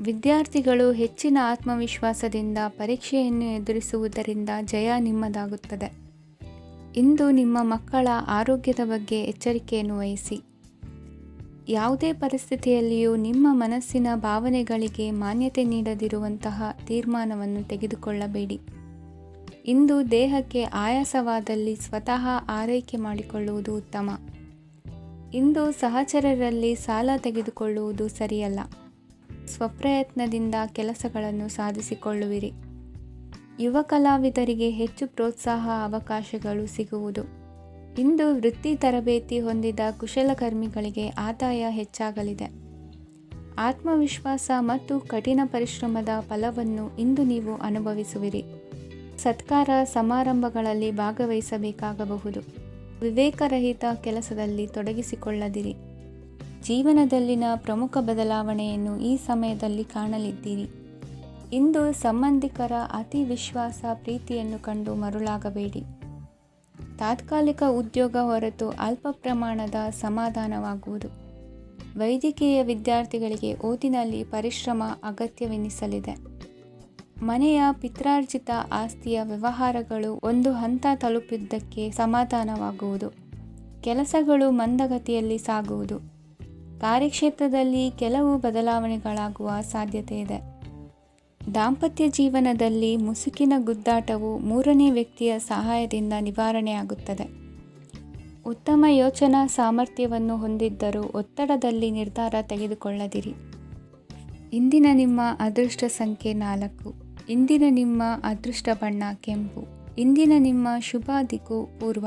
ವಿದ್ಯಾರ್ಥಿಗಳು ಹೆಚ್ಚಿನ ಆತ್ಮವಿಶ್ವಾಸದಿಂದ ಪರೀಕ್ಷೆಯನ್ನು ಎದುರಿಸುವುದರಿಂದ ಜಯ ನಿಮ್ಮದಾಗುತ್ತದೆ. ಇಂದು ನಿಮ್ಮ ಮಕ್ಕಳ ಆರೋಗ್ಯದ ಬಗ್ಗೆ ಎಚ್ಚರಿಕೆಯನ್ನು ವಹಿಸಿ. ಯಾವುದೇ ಪರಿಸ್ಥಿತಿಯಲ್ಲಿಯೂ ನಿಮ್ಮ ಮನಸ್ಸಿನ ಭಾವನೆಗಳಿಗೆ ಮಾನ್ಯತೆ ನೀಡದಿರುವಂತಹ ತೀರ್ಮಾನವನ್ನು ತೆಗೆದುಕೊಳ್ಳಬೇಡಿ. ಇಂದು ದೇಹಕ್ಕೆ ಆಯಾಸವಾದಲ್ಲಿ ಸ್ವತಃ ಆರೈಕೆ ಮಾಡಿಕೊಳ್ಳುವುದು ಉತ್ತಮ. ಇಂದು ಸಹಚರರಲ್ಲಿ ಸಾಲ ತೆಗೆದುಕೊಳ್ಳುವುದು ಸರಿಯಲ್ಲ. ಸ್ವಪ್ರಯತ್ನದಿಂದ ಕೆಲಸಗಳನ್ನು ಸಾಧಿಸಿಕೊಳ್ಳುವಿರಿ. ಯುವ ಕಲಾವಿದರಿಗೆ ಹೆಚ್ಚು ಪ್ರೋತ್ಸಾಹ ಅವಕಾಶಗಳು ಸಿಗುವುದು. ಇಂದು ವೃತ್ತಿ ತರಬೇತಿ ಹೊಂದಿದ ಕುಶಲಕರ್ಮಿಗಳಿಗೆ ಆದಾಯ ಹೆಚ್ಚಾಗಲಿದೆ. ಆತ್ಮವಿಶ್ವಾಸ ಮತ್ತು ಕಠಿಣ ಪರಿಶ್ರಮದ ಫಲವನ್ನು ಇಂದು ನೀವು ಅನುಭವಿಸುವಿರಿ. ಸತ್ಕಾರ ಸಮಾರಂಭಗಳಲ್ಲಿ ಭಾಗವಹಿಸಬೇಕಾಗಬಹುದು. ವಿವೇಕರಹಿತ ಕೆಲಸದಲ್ಲಿ ತೊಡಗಿಸಿಕೊಳ್ಳದಿರಿ. ಜೀವನದಲ್ಲಿನ ಪ್ರಮುಖ ಬದಲಾವಣೆಯನ್ನು ಈ ಸಮಯದಲ್ಲಿ ಕಾಣಲಿದ್ದೀರಿ. ಇಂದು ಸಂಬಂಧಿಕರ ಅತಿ ವಿಶ್ವಾಸ ಪ್ರೀತಿಯನ್ನು ಕಂಡು ಮರುಳಾಗಬೇಡಿ. ತಾತ್ಕಾಲಿಕ ಉದ್ಯೋಗ ಹೊರತು ಅಲ್ಪ ಪ್ರಮಾಣದ ಸಮಾಧಾನವಾಗುವುದು. ವೈದ್ಯಕೀಯ ವಿದ್ಯಾರ್ಥಿಗಳಿಗೆ ಓದಿನಲ್ಲಿ ಪರಿಶ್ರಮ ಅಗತ್ಯವೆನಿಸಲಿದೆ. ಮನೆಯ ಪಿತ್ರಾರ್ಜಿತ ಆಸ್ತಿಯ ವ್ಯವಹಾರಗಳು ಒಂದು ಹಂತ ತಲುಪಿದ್ದಕ್ಕೆ ಸಮಾಧಾನವಾಗುವುದು. ಕೆಲಸಗಳು ಮಂದಗತಿಯಲ್ಲಿ ಸಾಗುವುದು. ಕಾರ್ಯಕ್ಷೇತ್ರದಲ್ಲಿ ಕೆಲವು ಬದಲಾವಣೆಗಳಾಗುವ ಸಾಧ್ಯತೆ ಇದೆ. ದಾಂಪತ್ಯ ಜೀವನದಲ್ಲಿ ಮುಸುಕಿನ ಗುದ್ದಾಟವು ಮೂರನೇ ವ್ಯಕ್ತಿಯ ಸಹಾಯದಿಂದ ನಿವಾರಣೆಯಾಗುತ್ತದೆ. ಉತ್ತಮ ಯೋಚನಾ ಸಾಮರ್ಥ್ಯವನ್ನು ಹೊಂದಿದ್ದರೂ ಒತ್ತಡದಲ್ಲಿ ನಿರ್ಧಾರ ತೆಗೆದುಕೊಳ್ಳದಿರಿ. ಇಂದಿನ ನಿಮ್ಮ ಅದೃಷ್ಟ ಸಂಖ್ಯೆ 4. ಇಂದಿನ ನಿಮ್ಮ ಅದೃಷ್ಟ ಬಣ್ಣ ಕೆಂಪು. ಇಂದಿನ ನಿಮ್ಮ ಶುಭ ದಿಕ್ಕು ಪೂರ್ವ.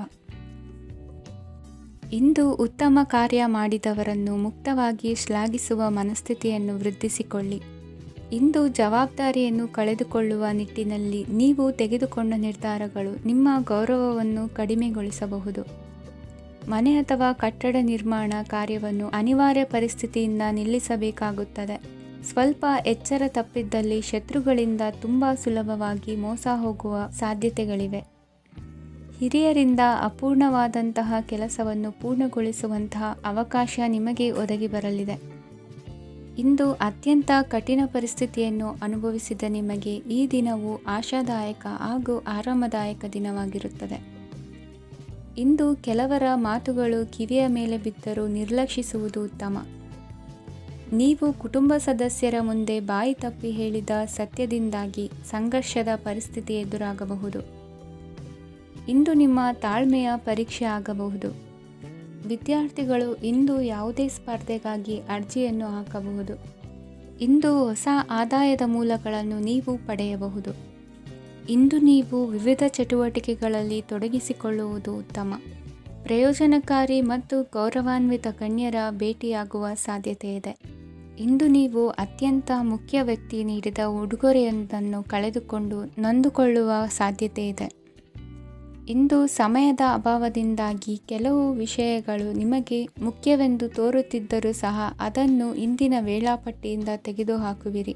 ಇಂದು ಉತ್ತಮ ಕಾರ್ಯ ಮಾಡಿದವರನ್ನು ಮುಕ್ತವಾಗಿ ಶ್ಲಾಘಿಸುವ ಮನಸ್ಥಿತಿಯನ್ನು ವೃದ್ಧಿಸಿಕೊಳ್ಳಿ. ಇಂದು ಜವಾಬ್ದಾರಿಯನ್ನು ಕಳೆದುಕೊಳ್ಳುವ ನಿಟ್ಟಿನಲ್ಲಿ ನೀವು ತೆಗೆದುಕೊಂಡ ನಿರ್ಧಾರಗಳು ನಿಮ್ಮ ಗೌರವವನ್ನು ಕಡಿಮೆಗೊಳಿಸಬಹುದು. ಮನೆ ಅಥವಾ ಕಟ್ಟಡ ನಿರ್ಮಾಣ ಕಾರ್ಯವನ್ನು ಅನಿವಾರ್ಯ ಪರಿಸ್ಥಿತಿಯಿಂದ ನಿಲ್ಲಿಸಬೇಕಾಗುತ್ತದೆ. ಸ್ವಲ್ಪ ಎಚ್ಚರ ತಪ್ಪಿದ್ದಲ್ಲಿ ಶತ್ರುಗಳಿಂದ ತುಂಬ ಸುಲಭವಾಗಿ ಮೋಸ ಹೋಗುವ ಸಾಧ್ಯತೆಗಳಿವೆ. ಹಿರಿಯರಿಂದ ಅಪೂರ್ಣವಾದಂತಹ ಕೆಲಸವನ್ನು ಪೂರ್ಣಗೊಳಿಸುವಂತಹ ಅವಕಾಶ ನಿಮಗೆ ಒದಗಿ ಬರಲಿದೆ. ಇಂದು ಅತ್ಯಂತ ಕಠಿಣ ಪರಿಸ್ಥಿತಿಯನ್ನು ಅನುಭವಿಸಿದ ನಿಮಗೆ ಈ ದಿನವು ಆಶಾದಾಯಕ ಹಾಗೂ ಆರಾಮದಾಯಕ ದಿನವಾಗಿರುತ್ತದೆ. ಇಂದು ಕೆಲವರ ಮಾತುಗಳು ಕಿವಿಯ ಮೇಲೆ ಬಿದ್ದರೂ ನಿರ್ಲಕ್ಷಿಸುವುದು ಉತ್ತಮ. ನೀವು ಕುಟುಂಬ ಸದಸ್ಯರ ಮುಂದೆ ಬಾಯಿ ತಪ್ಪಿ ಹೇಳಿದ ಸತ್ಯದಿಂದಾಗಿ ಸಂಘರ್ಷದ ಪರಿಸ್ಥಿತಿ ಎದುರಾಗಬಹುದು. ಇಂದು ನಿಮ್ಮ ತಾಳ್ಮೆಯ ಪರೀಕ್ಷೆ ಆಗಬಹುದು. ವಿದ್ಯಾರ್ಥಿಗಳು ಇಂದು ಯಾವುದೇ ಸ್ಪರ್ಧೆಗಾಗಿ ಅರ್ಜಿಯನ್ನು ಹಾಕಬಹುದು. ಇಂದು ಹೊಸ ಆದಾಯದ ಮೂಲಗಳನ್ನು ನೀವು ಪಡೆಯಬಹುದು. ಇಂದು ನೀವು ವಿವಿಧ ಚಟುವಟಿಕೆಗಳಲ್ಲಿ ತೊಡಗಿಸಿಕೊಳ್ಳುವುದು ಉತ್ತಮ. ಪ್ರಯೋಜನಕಾರಿ ಮತ್ತು ಗೌರವಾನ್ವಿತ ಗಣ್ಯರ ಭೇಟಿಯಾಗುವ ಸಾಧ್ಯತೆ ಇದೆ. ಇಂದು ನೀವು ಅತ್ಯಂತ ಮುಖ್ಯ ವ್ಯಕ್ತಿ ನೀಡಿದ ಉಡುಗೊರೆಯೊಂದನ್ನು ಕಳೆದುಕೊಂಡು ನೊಂದುಕೊಳ್ಳುವ ಸಾಧ್ಯತೆ ಇದೆ. ಇಂದು ಸಮಯದ ಅಭಾವದಿಂದಾಗಿ ಕೆಲವು ವಿಷಯಗಳು ನಿಮಗೆ ಮುಖ್ಯವೆಂದು ತೋರುತ್ತಿದ್ದರೂ ಸಹ ಅದನ್ನು ಇಂದಿನ ವೇಳಾಪಟ್ಟಿಯಿಂದ ತೆಗೆದುಹಾಕುವಿರಿ.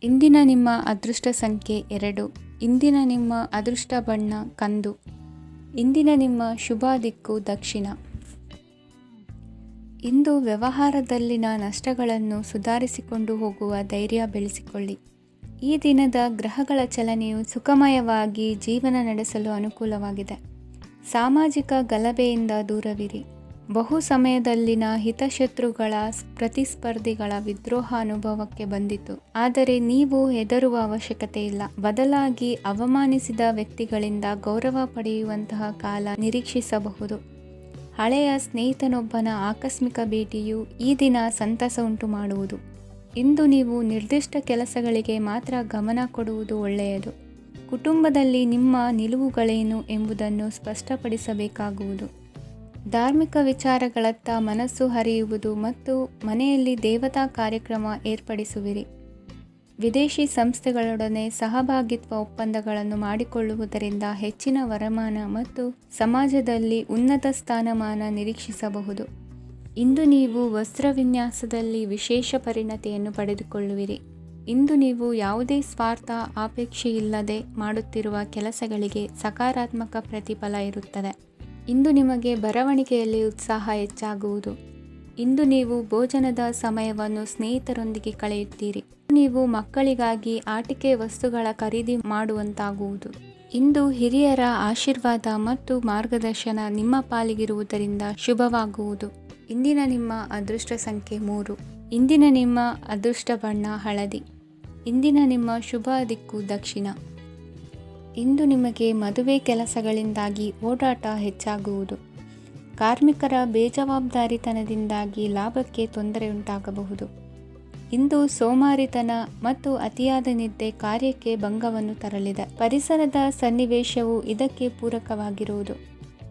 ಇಂದಿನ ನಿಮ್ಮ ಅದೃಷ್ಟ ಸಂಖ್ಯೆ 2. ಇಂದಿನ ನಿಮ್ಮ ಅದೃಷ್ಟ ಬಣ್ಣ ಕಂದು. ಇಂದಿನ ನಿಮ್ಮ ಶುಭ ದಿಕ್ಕು ದಕ್ಷಿಣ. ಇಂದು ವ್ಯವಹಾರದಲ್ಲಿನ ನಷ್ಟಗಳನ್ನು ಸುಧಾರಿಸಿಕೊಂಡು ಹೋಗುವ ಧೈರ್ಯ ಬೆಳೆಸಿಕೊಳ್ಳಿ. ಈ ದಿನದ ಗ್ರಹಗಳ ಚಲನೆಯು ಸುಖಮಯವಾಗಿ ಜೀವನ ನಡೆಸಲು ಅನುಕೂಲವಾಗಿದೆ. ಸಾಮಾಜಿಕ ಗಲಭೆಯಿಂದ ದೂರವಿರಿ. ಬಹು ಸಮಯದಲ್ಲಿನ ಹಿತಶತ್ರುಗಳ ಪ್ರತಿಸ್ಪರ್ಧಿಗಳ ವಿದ್ರೋಹ ಅನುಭವಕ್ಕೆ ಬಂದಿತು. ಆದರೆ ನೀವು ಹೆದರುವ ಅವಶ್ಯಕತೆ ಇಲ್ಲ. ಬದಲಾಗಿ ಅವಮಾನಿಸಿದ ವ್ಯಕ್ತಿಗಳಿಂದ ಗೌರವ ಪಡೆಯುವಂತಹ ಕಾಲ ನಿರೀಕ್ಷಿಸಬಹುದು. ಹಳೆಯ ಸ್ನೇಹಿತನೊಬ್ಬನ ಆಕಸ್ಮಿಕ ಭೇಟಿಯು ಈ ದಿನ ಸಂತಸ ಉಂಟು ಮಾಡುವುದು. ಇಂದು ನೀವು ನಿರ್ದಿಷ್ಟ ಕೆಲಸಗಳಿಗೆ ಮಾತ್ರ ಗಮನ ಕೊಡುವುದು ಒಳ್ಳೆಯದು. ಕುಟುಂಬದಲ್ಲಿ ನಿಮ್ಮ ನಿಲುವುಗಳೇನು ಎಂಬುದನ್ನು ಸ್ಪಷ್ಟಪಡಿಸಬೇಕಾಗುವುದು. ಧಾರ್ಮಿಕ ವಿಚಾರಗಳತ್ತ ಮನಸ್ಸು ಹರಿಯುವುದು ಮತ್ತು ಮನೆಯಲ್ಲಿ ದೇವತಾ ಕಾರ್ಯಕ್ರಮ ಏರ್ಪಡಿಸುವಿರಿ. ವಿದೇಶಿ ಸಂಸ್ಥೆಗಳೊಡನೆ ಸಹಭಾಗಿತ್ವ ಒಪ್ಪಂದಗಳನ್ನು ಮಾಡಿಕೊಳ್ಳುವುದರಿಂದ ಹೆಚ್ಚಿನ ವರಮಾನ ಮತ್ತು ಸಮಾಜದಲ್ಲಿ ಉನ್ನತ ಸ್ಥಾನಮಾನ ನಿರೀಕ್ಷಿಸಬಹುದು. ಇಂದು ನೀವು ವಸ್ತ್ರವಿನ್ಯಾಸದಲ್ಲಿ ವಿಶೇಷ ಪರಿಣತಿಯನ್ನು ಪಡೆದುಕೊಳ್ಳುವಿರಿ. ಇಂದು ನೀವು ಯಾವುದೇ ಸ್ವಾರ್ಥ ಅಪೇಕ್ಷೆಯಿಲ್ಲದೆ ಮಾಡುತ್ತಿರುವ ಕೆಲಸಗಳಿಗೆ ಸಕಾರಾತ್ಮಕ ಪ್ರತಿಫಲ ಇರುತ್ತದೆ. ಇಂದು ನಿಮಗೆ ಬರವಣಿಗೆಯಲ್ಲಿ ಉತ್ಸಾಹ ಹೆಚ್ಚಾಗುವುದು. ಇಂದು ನೀವು ಭೋಜನದ ಸಮಯವನ್ನು ಸ್ನೇಹಿತರೊಂದಿಗೆ ಕಳೆಯುತ್ತೀರಿ. ನೀವು ಮಕ್ಕಳಿಗಾಗಿ ಆಟಿಕೆ ವಸ್ತುಗಳ ಖರೀದಿ ಮಾಡುವಂತಾಗುವುದು. ಇಂದು ಹಿರಿಯರ ಆಶೀರ್ವಾದ ಮತ್ತು ಮಾರ್ಗದರ್ಶನ ನಿಮ್ಮ ಪಾಲಿಗಿರುವುದರಿಂದ ಶುಭವಾಗುವುದು. ಇಂದಿನ ನಿಮ್ಮ ಅದೃಷ್ಟ ಸಂಖ್ಯೆ 3. ಇಂದಿನ ನಿಮ್ಮ ಅದೃಷ್ಟ ಬಣ್ಣ ಹಳದಿ. ಇಂದಿನ ನಿಮ್ಮ ಶುಭ ದಿಕ್ಕು ದಕ್ಷಿಣ. ಇಂದು ನಿಮಗೆ ಮದುವೆ ಕೆಲಸಗಳಿಂದಾಗಿ ಓಡಾಟ ಹೆಚ್ಚಾಗುವುದು. ಕಾರ್ಮಿಕರ ಬೇಜವಾಬ್ದಾರಿತನದಿಂದಾಗಿ ಲಾಭಕ್ಕೆ ತೊಂದರೆಯುಂಟಾಗಬಹುದು. ಇಂದು ಸೋಮಾರಿತನ ಮತ್ತು ಅತಿಯಾದ ನಿದ್ದೆ ಕಾರ್ಯಕ್ಕೆ ಭಂಗವನ್ನು ತರಲಿದೆ. ಪರಿಸರದ ಸನ್ನಿವೇಶವು ಇದಕ್ಕೆ ಪೂರಕವಾಗಿರುವುದು.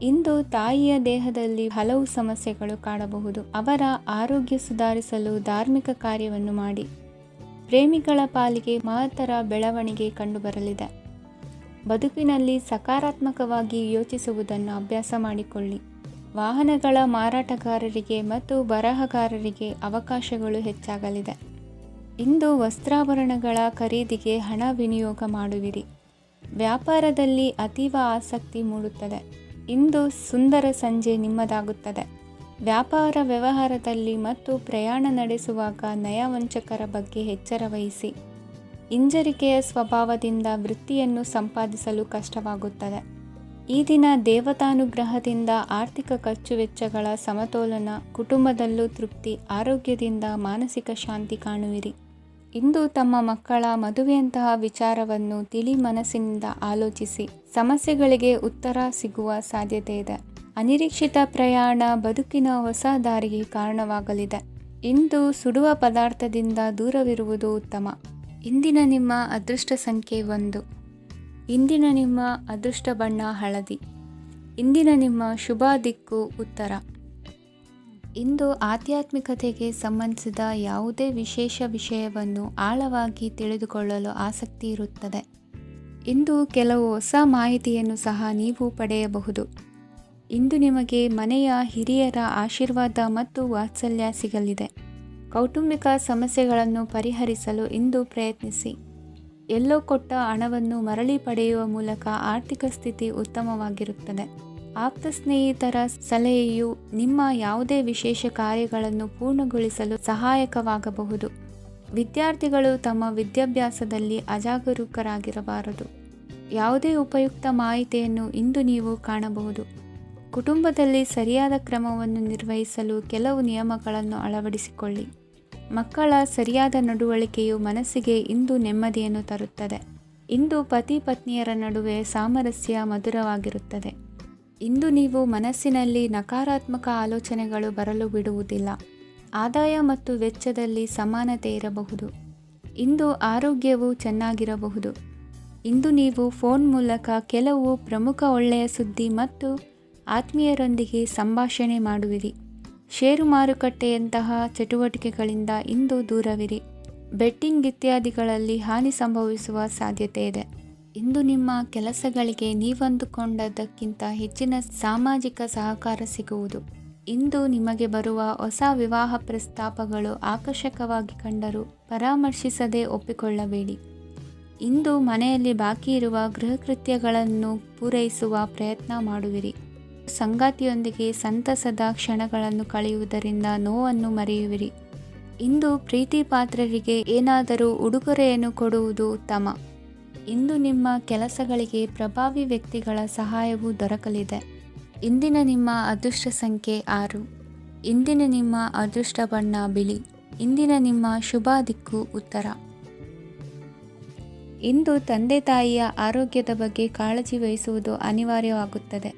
ಇಂದು ತಾಯಿಯ ದೇಹದಲ್ಲಿ ಹಲವು ಸಮಸ್ಯೆಗಳು ಕಾಡಬಹುದು. ಅವರ ಆರೋಗ್ಯ ಸುಧಾರಿಸಲು ಧಾರ್ಮಿಕ ಕಾರ್ಯವನ್ನು ಮಾಡಿ. ಪ್ರೇಮಿಗಳ ಪಾಲಿಗೆ ಮಹತ್ತರ ಬೆಳವಣಿಗೆ ಕಂಡುಬರಲಿದೆ. ಬದುಕಿನಲ್ಲಿ ಸಕಾರಾತ್ಮಕವಾಗಿ ಯೋಚಿಸುವುದನ್ನು ಅಭ್ಯಾಸ ಮಾಡಿಕೊಳ್ಳಿ. ವಾಹನಗಳ ಮಾರಾಟಗಾರರಿಗೆ ಮತ್ತು ಬರಹಗಾರರಿಗೆ ಅವಕಾಶಗಳು ಹೆಚ್ಚಾಗಲಿದೆ. ಇಂದು ವಸ್ತ್ರಾಭರಣಗಳ ಖರೀದಿಗೆ ಹಣ ವಿನಿಯೋಗ ಮಾಡುವಿರಿ. ವ್ಯಾಪಾರದಲ್ಲಿ ಅತೀವ ಆಸಕ್ತಿ ಮೂಡುತ್ತದೆ. ಇಂದು ಸುಂದರ ಸಂಜೆ ನಿಮ್ಮದಾಗುತ್ತದೆ. ವ್ಯಾಪಾರ ವ್ಯವಹಾರದಲ್ಲಿ ಮತ್ತು ಪ್ರಯಾಣ ನಡೆಸುವಾಗ ನಯವಂಚಕರ ಬಗ್ಗೆ ಎಚ್ಚರ ವಹಿಸಿ. ಹಿಂಜರಿಕೆಯ ಸ್ವಭಾವದಿಂದ ವೃತ್ತಿಯನ್ನು ಸಂಪಾದಿಸಲು ಕಷ್ಟವಾಗುತ್ತದೆ. ಈ ದಿನ ದೇವತಾನುಗ್ರಹದಿಂದ ಆರ್ಥಿಕ ಖರ್ಚು ವೆಚ್ಚಗಳ ಸಮತೋಲನ, ಕುಟುಂಬದಲ್ಲೂ ತೃಪ್ತಿ, ಆರೋಗ್ಯದಿಂದ ಮಾನಸಿಕ ಶಾಂತಿ ಕಾಣುವಿರಿ. ಇಂದು ತಮ್ಮ ಮಕ್ಕಳ ಮದುವೆಯಂತಹ ವಿಚಾರವನ್ನು ತಿಳಿ ಮನಸ್ಸಿನಿಂದ ಆಲೋಚಿಸಿ. ಸಮಸ್ಯೆಗಳಿಗೆ ಉತ್ತರ ಸಿಗುವ ಸಾಧ್ಯತೆ ಇದೆ. ಅನಿರೀಕ್ಷಿತ ಪ್ರಯಾಣ ಬದುಕಿನ ಹೊಸ ದಾರಿಗೆ ಕಾರಣವಾಗಲಿದೆ. ಇಂದು ಸುಡುವ ಪದಾರ್ಥದಿಂದ ದೂರವಿರುವುದು ಉತ್ತಮ. ಇಂದಿನ ನಿಮ್ಮ ಅದೃಷ್ಟ ಸಂಖ್ಯೆ 1. ಇಂದಿನ ನಿಮ್ಮ ಅದೃಷ್ಟ ಬಣ್ಣ ಹಳದಿ. ಇಂದಿನ ನಿಮ್ಮ ಶುಭ ದಿಕ್ಕು ಉತ್ತರ. ಇಂದು ಆಧ್ಯಾತ್ಮಿಕತೆಗೆ ಸಂಬಂಧಿಸಿದ ಯಾವುದೇ ವಿಶೇಷ ವಿಷಯವನ್ನು ಆಳವಾಗಿ ತಿಳಿದುಕೊಳ್ಳಲು ಆಸಕ್ತಿ ಇರುತ್ತದೆ. ಇಂದು ಕೆಲವು ಹೊಸ ಮಾಹಿತಿಯನ್ನು ಸಹ ನೀವು ಪಡೆಯಬಹುದು. ಇಂದು ನಿಮಗೆ ಮನೆಯ ಹಿರಿಯರ ಆಶೀರ್ವಾದ ಮತ್ತು ವಾತ್ಸಲ್ಯ ಸಿಗಲಿದೆ. ಕೌಟುಂಬಿಕ ಸಮಸ್ಯೆಗಳನ್ನು ಪರಿಹರಿಸಲು ಇಂದು ಪ್ರಯತ್ನಿಸಿ. ಎಲ್ಲೋ ಕೊಟ್ಟ ಹಣವನ್ನು ಮರಳಿ ಪಡೆಯುವ ಮೂಲಕ ಆರ್ಥಿಕ ಸ್ಥಿತಿ ಉತ್ತಮವಾಗಿರುತ್ತದೆ. ಆಪ್ತ ಸ್ನೇಹಿತರ ಸಲಹೆಯು ನಿಮ್ಮ ಯಾವುದೇ ವಿಶೇಷ ಕಾರ್ಯಗಳನ್ನು ಪೂರ್ಣಗೊಳಿಸಲು ಸಹಾಯಕವಾಗಬಹುದು. ವಿದ್ಯಾರ್ಥಿಗಳು ತಮ್ಮ ವಿದ್ಯಾಭ್ಯಾಸದಲ್ಲಿ ಅಜಾಗರೂಕರಾಗಿರಬಾರದು. ಯಾವುದೇ ಉಪಯುಕ್ತ ಮಾಹಿತಿಯನ್ನು ಇಂದು ನೀವು ಕಾಣಬಹುದು. ಕುಟುಂಬದಲ್ಲಿ ಸರಿಯಾದ ಕ್ರಮವನ್ನು ನಿರ್ವಹಿಸಲು ಕೆಲವು ನಿಯಮಗಳನ್ನು ಅಳವಡಿಸಿಕೊಳ್ಳಿ. ಮಕ್ಕಳ ಸರಿಯಾದ ನಡವಳಿಕೆಯು ಮನಸ್ಸಿಗೆ ಇಂದು ನೆಮ್ಮದಿಯನ್ನು ತರುತ್ತದೆ. ಇಂದು ಪತಿ ಪತ್ನಿಯರ ನಡುವೆ ಸಾಮರಸ್ಯ ಮಧುರವಾಗಿರುತ್ತದೆ. ಇಂದು ನೀವು ಮನಸ್ಸಿನಲ್ಲಿ ನಕಾರಾತ್ಮಕ ಆಲೋಚನೆಗಳು ಬರಲು ಬಿಡುವುದಿಲ್ಲ. ಆದಾಯ ಮತ್ತು ವೆಚ್ಚದಲ್ಲಿ ಸಮಾನತೆ ಇರಬಹುದು. ಇಂದು ಆರೋಗ್ಯವು ಚೆನ್ನಾಗಿರಬಹುದು. ಇಂದು ನೀವು ಫೋನ್ ಮೂಲಕ ಕೆಲವು ಪ್ರಮುಖ ಒಳ್ಳೆಯ ಸುದ್ದಿ ಮತ್ತು ಆತ್ಮೀಯರೊಂದಿಗೆ ಸಂಭಾಷಣೆ ಮಾಡುವಿರಿ. ಷೇರು ಮಾರುಕಟ್ಟೆಯಂತಹ ಚಟುವಟಿಕೆಗಳಿಂದ ಇಂದು ದೂರವಿರಿ. ಬೆಟ್ಟಿಂಗ್ ಇತ್ಯಾದಿಗಳಲ್ಲಿ ಹಾನಿ ಸಂಭವಿಸುವ ಸಾಧ್ಯತೆ ಇದೆ. ಇಂದು ನಿಮ್ಮ ಕೆಲಸಗಳಿಗೆ ನೀವಂದುಕೊಂಡದ್ದಕ್ಕಿಂತ ಹೆಚ್ಚಿನ ಸಾಮಾಜಿಕ ಸಹಕಾರ ಸಿಗುವುದು. ಇಂದು ನಿಮಗೆ ಬರುವ ಹೊಸ ವಿವಾಹ ಪ್ರಸ್ತಾಪಗಳು ಆಕರ್ಷಕವಾಗಿ ಕಂಡರೂ ಪರಾಮರ್ಶಿಸದೆ ಒಪ್ಪಿಕೊಳ್ಳಬೇಡಿ. ಇಂದು ಮನೆಯಲ್ಲಿ ಬಾಕಿ ಇರುವ ಗೃಹಕೃತ್ಯಗಳನ್ನು ಪೂರೈಸುವ ಪ್ರಯತ್ನ ಮಾಡುವಿರಿ. ಸಂಗಾತಿಯೊಂದಿಗೆ ಸಂತಸದ ಕ್ಷಣಗಳನ್ನು ಕಳೆಯುವುದರಿಂದ ನೋವನ್ನು ಮರೆಯುವಿರಿ. ಇಂದು ಪ್ರೀತಿ ಪಾತ್ರರಿಗೆ ಏನಾದರೂ ಉಡುಗೊರೆಯನ್ನು ಕೊಡುವುದು ಉತ್ತಮ. ಇಂದು ನಿಮ್ಮ ಕೆಲಸಗಳಿಗೆ ಪ್ರಭಾವಿ ವ್ಯಕ್ತಿಗಳ ಸಹಾಯವು ದೊರಕಲಿದೆ. ಇಂದಿನ ನಿಮ್ಮ ಅದೃಷ್ಟ ಸಂಖ್ಯೆ 6. ಇಂದಿನ ನಿಮ್ಮ ಅದೃಷ್ಟ ಬಣ್ಣ ಬಿಳಿ. ಇಂದಿನ ನಿಮ್ಮ ಶುಭ ದಿಕ್ಕು ಉತ್ತರ. ಇಂದು ತಂದೆ ತಾಯಿಯ ಆರೋಗ್ಯದ ಬಗ್ಗೆ ಕಾಳಜಿ ವಹಿಸುವುದು ಅನಿವಾರ್ಯವಾಗುತ್ತದೆ.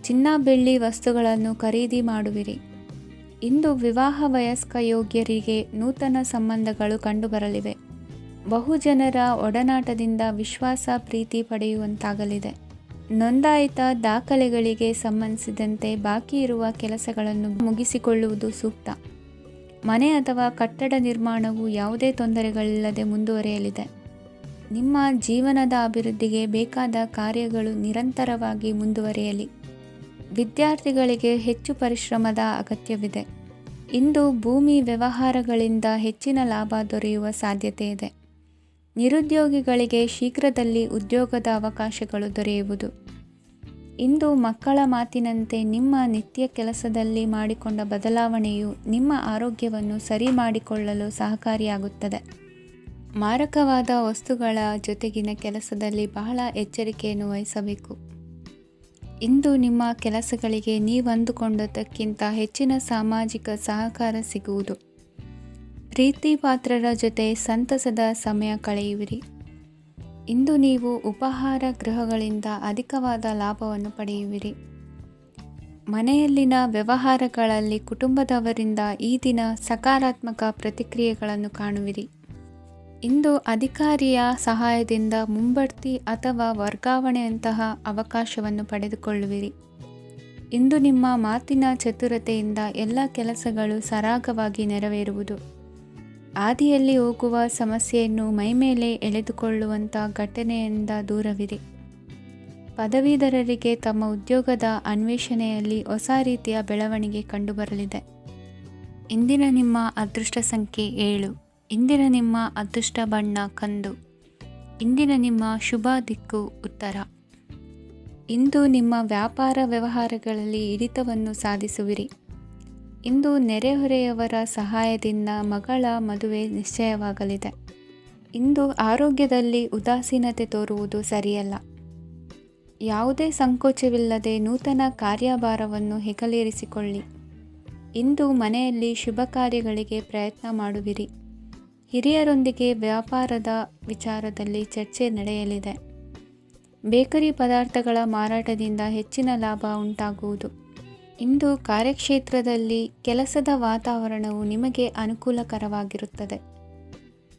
ಚಿನ್ನ ಬೆಳ್ಳಿ ವಸ್ತುಗಳನ್ನು ಖರೀದಿ ಮಾಡುವಿರಿ. ಇಂದು ವಿವಾಹ ವಯಸ್ಕ ಯೋಗ್ಯರಿಗೆ ನೂತನ ಸಂಬಂಧಗಳು ಕಂಡುಬರಲಿವೆ. ಬಹುಜನರ ಒಡನಾಟದಿಂದ ವಿಶ್ವಾಸ ಪ್ರೀತಿ ಪಡೆಯುವಂತಾಗಲಿದೆ. ನೋಂದಾಯಿತ ದಾಖಲೆಗಳಿಗೆ ಸಂಬಂಧಿಸಿದಂತೆ ಬಾಕಿ ಇರುವ ಕೆಲಸಗಳನ್ನು ಮುಗಿಸಿಕೊಳ್ಳುವುದು ಸೂಕ್ತ. ಮನೆ ಅಥವಾ ಕಟ್ಟಡ ನಿರ್ಮಾಣವು ಯಾವುದೇ ತೊಂದರೆಗಳಿಲ್ಲದೆ ಮುಂದುವರಿಯಲಿದೆ. ನಿಮ್ಮ ಜೀವನದ ಅಭಿವೃದ್ಧಿಗೆ ಬೇಕಾದ ಕಾರ್ಯಗಳು ನಿರಂತರವಾಗಿ ಮುಂದುವರಿಯಲಿ. ವಿದ್ಯಾರ್ಥಿಗಳಿಗೆ ಹೆಚ್ಚು ಪರಿಶ್ರಮದ ಅಗತ್ಯವಿದೆ. ಇಂದು ಭೂಮಿ ವ್ಯವಹಾರಗಳಿಂದ ಹೆಚ್ಚಿನ ಲಾಭ ದೊರೆಯುವ ಸಾಧ್ಯತೆ ಇದೆ. ನಿರುದ್ಯೋಗಿಗಳಿಗೆ ಶೀಘ್ರದಲ್ಲಿ ಉದ್ಯೋಗದ ಅವಕಾಶಗಳು ದೊರೆಯುವುದು. ಇಂದು ಮಕ್ಕಳ ಮಾತಿನಂತೆ ನಿಮ್ಮ ನಿತ್ಯ ಕೆಲಸದಲ್ಲಿ ಮಾಡಿಕೊಂಡ ಬದಲಾವಣೆಯು ನಿಮ್ಮ ಆರೋಗ್ಯವನ್ನು ಸರಿ ಮಾಡಿಕೊಳ್ಳಲು ಸಹಕಾರಿಯಾಗುತ್ತದೆ. ಮಾರಕವಾದ ವಸ್ತುಗಳ ಜೊತೆಗಿನ ಕೆಲಸದಲ್ಲಿ ಬಹಳ ಎಚ್ಚರಿಕೆಯನ್ನು ವಹಿಸಬೇಕು. ಇಂದು ನಿಮ್ಮ ಕೆಲಸಗಳಿಗೆ ನೀವಂದುಕೊಂಡದ್ದಕ್ಕಿಂತ ಹೆಚ್ಚಿನ ಸಾಮಾಜಿಕ ಸಹಕಾರ ಸಿಗುವುದು. ಪ್ರೀತಿ ಪಾತ್ರರ ಜೊತೆ ಸಂತಸದ ಸಮಯ ಕಳೆಯುವಿರಿ. ಇಂದು ನೀವು ಉಪಹಾರ ಗೃಹಗಳಿಂದ ಅಧಿಕವಾದ ಲಾಭವನ್ನು ಪಡೆಯುವಿರಿ. ಮನೆಯಲ್ಲಿನ ವ್ಯವಹಾರಗಳಲ್ಲಿ ಕುಟುಂಬದವರಿಂದ ಈ ದಿನ ಸಕಾರಾತ್ಮಕ ಪ್ರತಿಕ್ರಿಯೆಗಳನ್ನು ಕಾಣುವಿರಿ. ಇಂದು ಅಧಿಕಾರಿಯ ಸಹಾಯದಿಂದ ಮುಂಬಡ್ತಿ ಅಥವಾ ವರ್ಗಾವಣೆಯಂತಹ ಅವಕಾಶವನ್ನು ಪಡೆದುಕೊಳ್ಳುವಿರಿ. ಇಂದು ನಿಮ್ಮ ಮಾತಿನ ಚತುರತೆಯಿಂದ ಎಲ್ಲ ಕೆಲಸಗಳು ಸರಾಗವಾಗಿ ನೆರವೇರುವುದು. ಹಾದಿಯಲ್ಲಿ ಹೋಗುವ ಸಮಸ್ಯೆಯನ್ನು ಮೈಮೇಲೆ ಎಳೆದುಕೊಳ್ಳುವಂಥ ಘಟನೆಯಿಂದ ದೂರವಿರಿ. ಪದವೀಧರರಿಗೆ ತಮ್ಮ ಉದ್ಯೋಗದ ಅನ್ವೇಷಣೆಯಲ್ಲಿ ಹೊಸ ರೀತಿಯ ಬೆಳವಣಿಗೆ ಕಂಡುಬರಲಿದೆ. ಇಂದಿನ ನಿಮ್ಮ ಅದೃಷ್ಟ ಸಂಖ್ಯೆ 7. ಇಂದಿನ ನಿಮ್ಮ ಅದೃಷ್ಟ ಬಣ್ಣ ಕಂದು. ಇಂದಿನ ನಿಮ್ಮ ಶುಭ ದಿಕ್ಕು ಉತ್ತರ. ಇಂದು ನಿಮ್ಮ ವ್ಯಾಪಾರ ವ್ಯವಹಾರಗಳಲ್ಲಿ ಹಿಡಿತವನ್ನು ಸಾಧಿಸುವಿರಿ. ಇಂದು ನೆರೆಹೊರೆಯವರ ಸಹಾಯದಿಂದ ಮಗಳ ಮದುವೆ ನಿಶ್ಚಯವಾಗಲಿದೆ. ಇಂದು ಆರೋಗ್ಯದಲ್ಲಿ ಉದಾಸೀನತೆ ತೋರುವುದು ಸರಿಯಲ್ಲ. ಯಾವುದೇ ಸಂಕೋಚವಿಲ್ಲದೆ ನೂತನ ಕಾರ್ಯಭಾರವನ್ನು ಹೆಗಲೇರಿಸಿಕೊಳ್ಳಿ. ಇಂದು ಮನೆಯಲ್ಲಿ ಶುಭ ಕಾರ್ಯಗಳಿಗೆ ಪ್ರಯತ್ನ ಮಾಡುವಿರಿ. ಹಿರಿಯರೊಂದಿಗೆ ವ್ಯಾಪಾರದ ವಿಚಾರದಲ್ಲಿ ಚರ್ಚೆ ನಡೆಯಲಿದೆ. ಬೇಕರಿ ಪದಾರ್ಥಗಳ ಮಾರಾಟದಿಂದ ಹೆಚ್ಚಿನ ಲಾಭ ಉಂಟಾಗುವುದು. ಇಂದು ಕಾರ್ಯಕ್ಷೇತ್ರದಲ್ಲಿ ಕೆಲಸದ ವಾತಾವರಣವು ನಿಮಗೆ ಅನುಕೂಲಕರವಾಗಿರುತ್ತದೆ.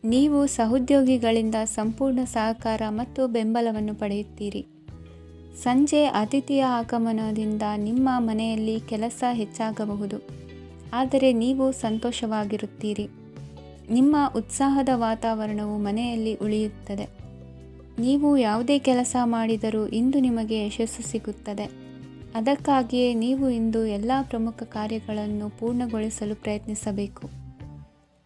ನೀವು ಸಹೋದ್ಯೋಗಿಗಳಿಂದ ಸಂಪೂರ್ಣ ಸಹಕಾರ ಮತ್ತು ಬೆಂಬಲವನ್ನು ಪಡೆಯುತ್ತೀರಿ. ಸಂಜೆ ಅತಿಥಿಯ ಆಗಮನದಿಂದ ನಿಮ್ಮ ಮನೆಯಲ್ಲಿ ಕೆಲಸ ಹೆಚ್ಚಾಗಬಹುದು, ಆದರೆ ನೀವು ಸಂತೋಷವಾಗಿರುತ್ತೀರಿ. ನಿಮ್ಮ ಉತ್ಸಾಹದ ವಾತಾವರಣವು ಮನೆಯಲ್ಲಿ ಉಳಿಯುತ್ತದೆ. ನೀವು ಯಾವುದೇ ಕೆಲಸ ಮಾಡಿದರೂ ಇಂದು ನಿಮಗೆ ಯಶಸ್ಸು ಸಿಗುತ್ತದೆ. ಅದಕ್ಕಾಗಿಯೇ ನೀವು ಇಂದು ಎಲ್ಲ ಪ್ರಮುಖ ಕಾರ್ಯಗಳನ್ನು ಪೂರ್ಣಗೊಳಿಸಲು ಪ್ರಯತ್ನಿಸಬೇಕು.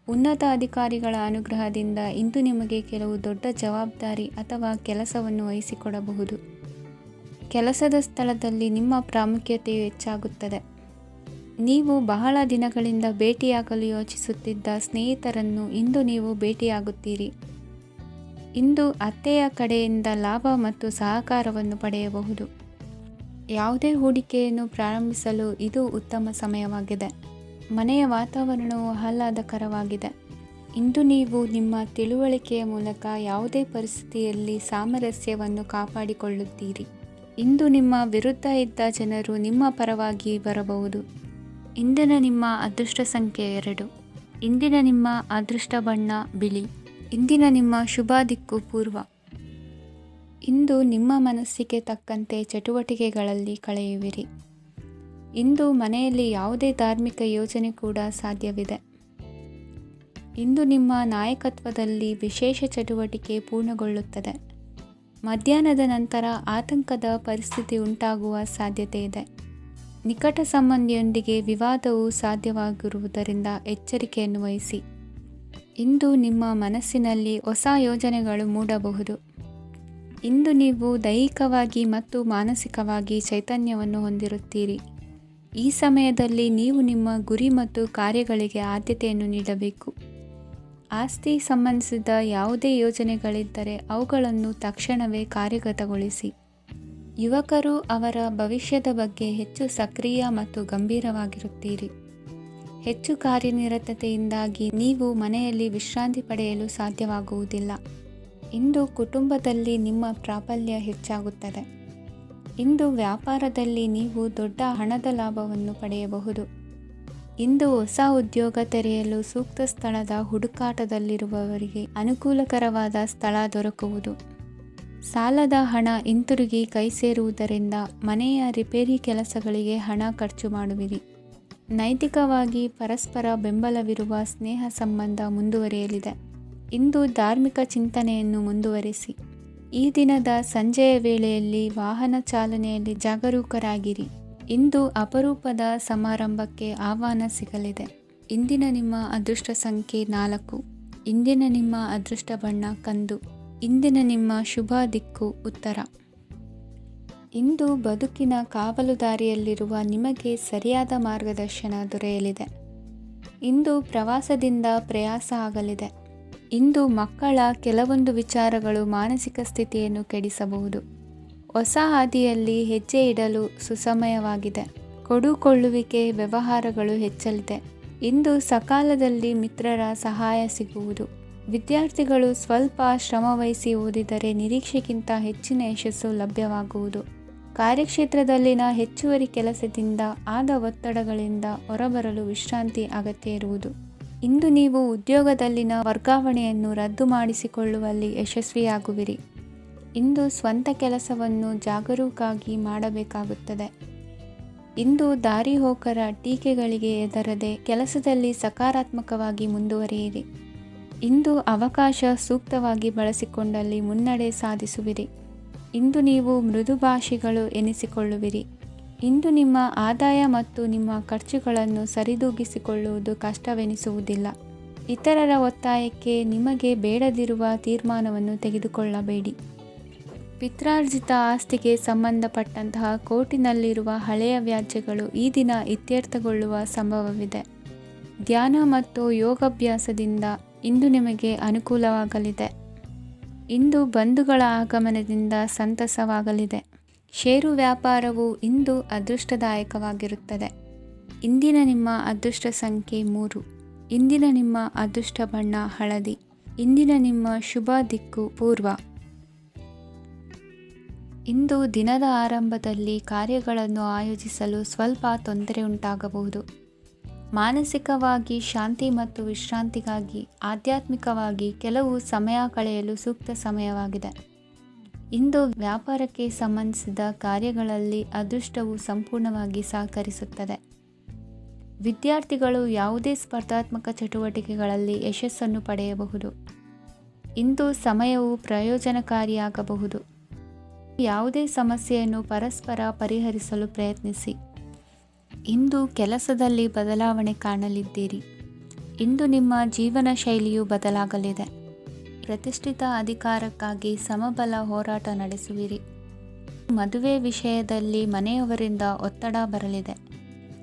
ಉನ್ನತ ಅಧಿಕಾರಿಗಳ ಅನುಗ್ರಹದಿಂದ ಇಂದು ನಿಮಗೆ ಕೆಲವು ದೊಡ್ಡ ಜವಾಬ್ದಾರಿ ಅಥವಾ ಕೆಲಸವನ್ನು ವಹಿಸಿಕೊಡಬಹುದು. ಕೆಲಸದ ಸ್ಥಳದಲ್ಲಿ ನಿಮ್ಮ ಪ್ರಾಮುಖ್ಯತೆಯು ಹೆಚ್ಚಾಗುತ್ತದೆ. ನೀವು ಬಹಳ ದಿನಗಳಿಂದ ಭೇಟಿಯಾಗಲು ಯೋಚಿಸುತ್ತಿದ್ದ ಸ್ನೇಹಿತರನ್ನು ಇಂದು ನೀವು ಭೇಟಿಯಾಗುತ್ತೀರಿ. ಇಂದು ಅತ್ತೆಯ ಕಡೆಯಿಂದ ಲಾಭ ಮತ್ತು ಸಹಕಾರವನ್ನು ಪಡೆಯಬಹುದು. ಯಾವುದೇ ಹೂಡಿಕೆಯನ್ನು ಪ್ರಾರಂಭಿಸಲು ಇದು ಉತ್ತಮ ಸಮಯವಾಗಿದೆ. ಮನೆಯ ವಾತಾವರಣವು ಆಹ್ಲಾದಕರವಾಗಿದೆ. ಇಂದು ನೀವು ನಿಮ್ಮ ತಿಳುವಳಿಕೆಯ ಮೂಲಕ ಯಾವುದೇ ಪರಿಸ್ಥಿತಿಯಲ್ಲಿ ಸಾಮರಸ್ಯವನ್ನು ಕಾಪಾಡಿಕೊಳ್ಳುತ್ತೀರಿ. ಇಂದು ನಿಮ್ಮ ವಿರುದ್ಧ ಇದ್ದ ಜನರು ನಿಮ್ಮ ಪರವಾಗಿ ಬರಬಹುದು. ಇಂದಿನ ನಿಮ್ಮ ಅದೃಷ್ಟ ಸಂಖ್ಯೆ 2. ಇಂದಿನ ನಿಮ್ಮ ಅದೃಷ್ಟ ಬಣ್ಣ ಬಿಳಿ. ಇಂದಿನ ನಿಮ್ಮ ಶುಭ ದಿಕ್ಕು ಪೂರ್ವ. ಇಂದು ನಿಮ್ಮ ಮನಸ್ಸಿಗೆ ತಕ್ಕಂತೆ ಚಟುವಟಿಕೆಗಳಲ್ಲಿ ಕಳೆಯುವಿರಿ. ಇಂದು ಮನೆಯಲ್ಲಿ ಯಾವುದೇ ಧಾರ್ಮಿಕ ಯೋಜನೆ ಕೂಡ ಸಾಧ್ಯವಿದೆ. ಇಂದು ನಿಮ್ಮ ನಾಯಕತ್ವದಲ್ಲಿ ವಿಶೇಷ ಚಟುವಟಿಕೆ ಪೂರ್ಣಗೊಳ್ಳುತ್ತದೆ. ಮಧ್ಯಾಹ್ನದ ನಂತರ ಆತಂಕದ ಪರಿಸ್ಥಿತಿ ಉಂಟಾಗುವ ಸಾಧ್ಯತೆ ಇದೆ. ನಿಕಟ ಸಂಬಂಧಿಯೊಂದಿಗೆ ವಿವಾದವು ಸಾಧ್ಯವಾಗಿರುವುದರಿಂದ ಎಚ್ಚರಿಕೆಯನ್ನು ವಹಿಸಿ. ಇಂದು ನಿಮ್ಮ ಮನಸ್ಸಿನಲ್ಲಿ ಹೊಸ ಯೋಜನೆಗಳು ಮೂಡಬಹುದು. ಇಂದು ನೀವು ದೈಹಿಕವಾಗಿ ಮತ್ತು ಮಾನಸಿಕವಾಗಿ ಚೈತನ್ಯವನ್ನು ಹೊಂದಿರುತ್ತೀರಿ. ಈ ಸಮಯದಲ್ಲಿ ನೀವು ನಿಮ್ಮ ಗುರಿ ಮತ್ತು ಕಾರ್ಯಗಳಿಗೆ ಆದ್ಯತೆಯನ್ನು ನೀಡಬೇಕು. ಆಸ್ತಿ ಸಂಬಂಧಿಸಿದ ಯಾವುದೇ ಯೋಜನೆಗಳಿದ್ದರೆ ಅವುಗಳನ್ನು ತಕ್ಷಣವೇ ಕಾರ್ಯಗತಗೊಳಿಸಿ. ಯುವಕರು ಅವರ ಭವಿಷ್ಯದ ಬಗ್ಗೆ ಹೆಚ್ಚು ಸಕ್ರಿಯ ಮತ್ತು ಗಂಭೀರವಾಗಿರುತ್ತೀರಿ. ಹೆಚ್ಚು ಕಾರ್ಯನಿರತತೆಯಿಂದಾಗಿ ನೀವು ಮನೆಯಲ್ಲಿ ವಿಶ್ರಾಂತಿ ಪಡೆಯಲು ಸಾಧ್ಯವಾಗುವುದಿಲ್ಲ. ಇಂದು ಕುಟುಂಬದಲ್ಲಿ ನಿಮ್ಮ ಪ್ರಾಬಲ್ಯ ಹೆಚ್ಚಾಗುತ್ತದೆ. ಇಂದು ವ್ಯಾಪಾರದಲ್ಲಿ ನೀವು ದೊಡ್ಡ ಹಣದ ಲಾಭವನ್ನು ಪಡೆಯಬಹುದು. ಇಂದು ಹೊಸ ಉದ್ಯೋಗ ತೆರೆಯಲು ಸೂಕ್ತ ಸ್ಥಳದ ಹುಡುಕಾಟದಲ್ಲಿರುವವರಿಗೆ ಅನುಕೂಲಕರವಾದ ಸ್ಥಳ ದೊರಕುವುದು. ಸಾಲದ ಹಣ ಹಿಂತಿರುಗಿ ಕೈ ಸೇರುವುದರಿಂದ ಮನೆಯ ರಿಪೇರಿ ಕೆಲಸಗಳಿಗೆ ಹಣ ಖರ್ಚು ಮಾಡುವಿರಿ. ನೈತಿಕವಾಗಿ ಪರಸ್ಪರ ಬೆಂಬಲವಿರುವ ಸ್ನೇಹ ಸಂಬಂಧ ಮುಂದುವರಿಯಲಿದೆ. ಇಂದು ಧಾರ್ಮಿಕ ಚಿಂತನೆಯನ್ನು ಮುಂದುವರಿಸಿ. ಈ ದಿನದ ಸಂಜೆಯ ವೇಳೆಯಲ್ಲಿ ವಾಹನ ಚಾಲನೆಯಲ್ಲಿ ಜಾಗರೂಕರಾಗಿರಿ. ಇಂದು ಅಪರೂಪದ ಸಮಾರಂಭಕ್ಕೆ ಆಹ್ವಾನ ಸಿಗಲಿದೆ. ಇಂದಿನ ನಿಮ್ಮ ಅದೃಷ್ಟ ಸಂಖ್ಯೆ 4. ಇಂದಿನ ನಿಮ್ಮ ಅದೃಷ್ಟ ಬಣ್ಣ ಕಂದು. ಇಂದಿನ ನಿಮ್ಮ ಶುಭ ದಿಕ್ಕು ಉತ್ತರ. ಇಂದು ಬದುಕಿನ ಕಾವಲುದಾರಿಯಲ್ಲಿರುವ ನಿಮಗೆ ಸರಿಯಾದ ಮಾರ್ಗದರ್ಶನ ದೊರೆಯಲಿದೆ. ಇಂದು ಪ್ರವಾಸದಿಂದ ಪ್ರಯಾಸ ಆಗಲಿದೆ. ಇಂದು ಮಕ್ಕಳ ಕೆಲವೊಂದು ವಿಚಾರಗಳು ಮಾನಸಿಕ ಸ್ಥಿತಿಯನ್ನು ಕೆಡಿಸಬಹುದು. ಹೊಸ ಹಾದಿಯಲ್ಲಿ ಹೆಜ್ಜೆ ಇಡಲು ಸುಸಮಯವಾಗಿದೆ. ಕೊಡುಕೊಳ್ಳುವಿಕೆ ವ್ಯವಹಾರಗಳು ಹೆಚ್ಚಲಿದೆ. ಇಂದು ಸಕಾಲದಲ್ಲಿ ಮಿತ್ರರ ಸಹಾಯ ಸಿಗುವುದು. ವಿದ್ಯಾರ್ಥಿಗಳು ಸ್ವಲ್ಪ ಶ್ರಮವಹಿಸಿ ಓದಿದರೆ ನಿರೀಕ್ಷೆಗಿಂತ ಹೆಚ್ಚಿನ ಯಶಸ್ಸು ಲಭ್ಯವಾಗುವುದು. ಕಾರ್ಯಕ್ಷೇತ್ರದಲ್ಲಿನ ಹೆಚ್ಚುವರಿ ಕೆಲಸದಿಂದ ಆದ ಒತ್ತಡಗಳಿಂದ ಹೊರಬರಲು ವಿಶ್ರಾಂತಿ ಅಗತ್ಯ ಇರುವುದು. ಇಂದು ನೀವು ಉದ್ಯೋಗದಲ್ಲಿನ ವರ್ಗಾವಣೆಯನ್ನು ರದ್ದು ಮಾಡಿಸಿಕೊಳ್ಳುವಲ್ಲಿ ಯಶಸ್ವಿಯಾಗುವಿರಿ. ಇಂದು ಸ್ವಂತ ಕೆಲಸವನ್ನು ಜಾಗರೂಕವಾಗಿ ಮಾಡಬೇಕಾಗುತ್ತದೆ. ಇಂದು ದಾರಿಹೋಕರ ಟೀಕೆಗಳಿಗೆ ಹೆದರದೆ ಕೆಲಸದಲ್ಲಿ ಸಕಾರಾತ್ಮಕವಾಗಿ ಮುಂದುವರಿಯಿರಿ. ಇಂದು ಅವಕಾಶ ಸೂಕ್ತವಾಗಿ ಬಳಸಿಕೊಂಡಲ್ಲಿ ಮುನ್ನಡೆ ಸಾಧಿಸುವಿರಿ. ಇಂದು ನೀವು ಮೃದುಭಾಷಿಗಳು ಎನಿಸಿಕೊಳ್ಳುವಿರಿ. ಇಂದು ನಿಮ್ಮ ಆದಾಯ ಮತ್ತು ನಿಮ್ಮ ಖರ್ಚುಗಳನ್ನು ಸರಿದೂಗಿಸಿಕೊಳ್ಳುವುದು ಕಷ್ಟವೆನಿಸುವುದಿಲ್ಲ. ಇತರರ ಒತ್ತಾಯಕ್ಕೆ ನಿಮಗೆ ಬೇಡದಿರುವ ತೀರ್ಮಾನವನ್ನು ತೆಗೆದುಕೊಳ್ಳಬೇಡಿ. ಪಿತ್ರಾರ್ಜಿತ ಆಸ್ತಿಗೆ ಸಂಬಂಧಪಟ್ಟಂತಹ ಕೋರ್ಟಿನಲ್ಲಿರುವ ಹಳೆಯ ವ್ಯಾಜ್ಯಗಳು ಈ ದಿನ ಇತ್ಯರ್ಥಗೊಳ್ಳುವ ಸಂಭವವಿದೆ. ಧ್ಯಾನ ಮತ್ತು ಯೋಗಾಭ್ಯಾಸದಿಂದ ಇಂದು ನಿಮಗೆ ಅನುಕೂಲವಾಗಲಿದೆ. ಇಂದು ಬಂಧುಗಳ ಆಗಮನದಿಂದ ಸಂತಸವಾಗಲಿದೆ. ಷೇರು ವ್ಯಾಪಾರವು ಇಂದು ಅದೃಷ್ಟದಾಯಕವಾಗಿರುತ್ತದೆ. ಇಂದಿನ ನಿಮ್ಮ ಅದೃಷ್ಟ ಸಂಖ್ಯೆ 3. ಇಂದಿನ ನಿಮ್ಮ ಅದೃಷ್ಟ ಬಣ್ಣ ಹಳದಿ. ಇಂದಿನ ನಿಮ್ಮ ಶುಭ ದಿಕ್ಕು ಪೂರ್ವ. ಇಂದು ದಿನದ ಆರಂಭದಲ್ಲಿ ಕಾರ್ಯಗಳನ್ನು ಆಯೋಜಿಸಲು ಸ್ವಲ್ಪ ತೊಂದರೆ ಉಂಟಾಗಬಹುದು. ಮಾನಸಿಕವಾಗಿ ಶಾಂತಿ ಮತ್ತು ವಿಶ್ರಾಂತಿಗಾಗಿ ಆಧ್ಯಾತ್ಮಿಕವಾಗಿ ಕೆಲವು ಸಮಯ ಕಳೆಯಲು ಸೂಕ್ತ ಸಮಯವಾಗಿದೆ. ಇಂದು ವ್ಯಾಪಾರಕ್ಕೆ ಸಂಬಂಧಿಸಿದ ಕಾರ್ಯಗಳಲ್ಲಿ ಅದೃಷ್ಟವು ಸಂಪೂರ್ಣವಾಗಿ ಸಹಕರಿಸುತ್ತದೆ. ವಿದ್ಯಾರ್ಥಿಗಳು ಯಾವುದೇ ಸ್ಪರ್ಧಾತ್ಮಕ ಚಟುವಟಿಕೆಗಳಲ್ಲಿ ಯಶಸ್ಸನ್ನು ಪಡೆಯಬಹುದು. ಇಂದು ಸಮಯವು ಪ್ರಯೋಜನಕಾರಿಯಾಗಬಹುದು. ಯಾವುದೇ ಸಮಸ್ಯೆಯನ್ನು ಪರಸ್ಪರ ಪರಿಹರಿಸಲು ಪ್ರಯತ್ನಿಸಿ. ಇಂದು ಕೆಲಸದಲ್ಲಿ ಬದಲಾವಣೆ ಕಾಣಲಿದ್ದೀರಿ. ಇಂದು ನಿಮ್ಮ ಜೀವನ ಶೈಲಿಯು ಬದಲಾಗಲಿದೆ. ಪ್ರತಿಷ್ಠಿತ ಅಧಿಕಾರಕ್ಕಾಗಿ ಸಮಬಲ ಹೋರಾಟ ನಡೆಸುವಿರಿ. ಮದುವೆ ವಿಷಯದಲ್ಲಿ ಮನೆಯವರಿಂದ ಒತ್ತಡ ಬರಲಿದೆ.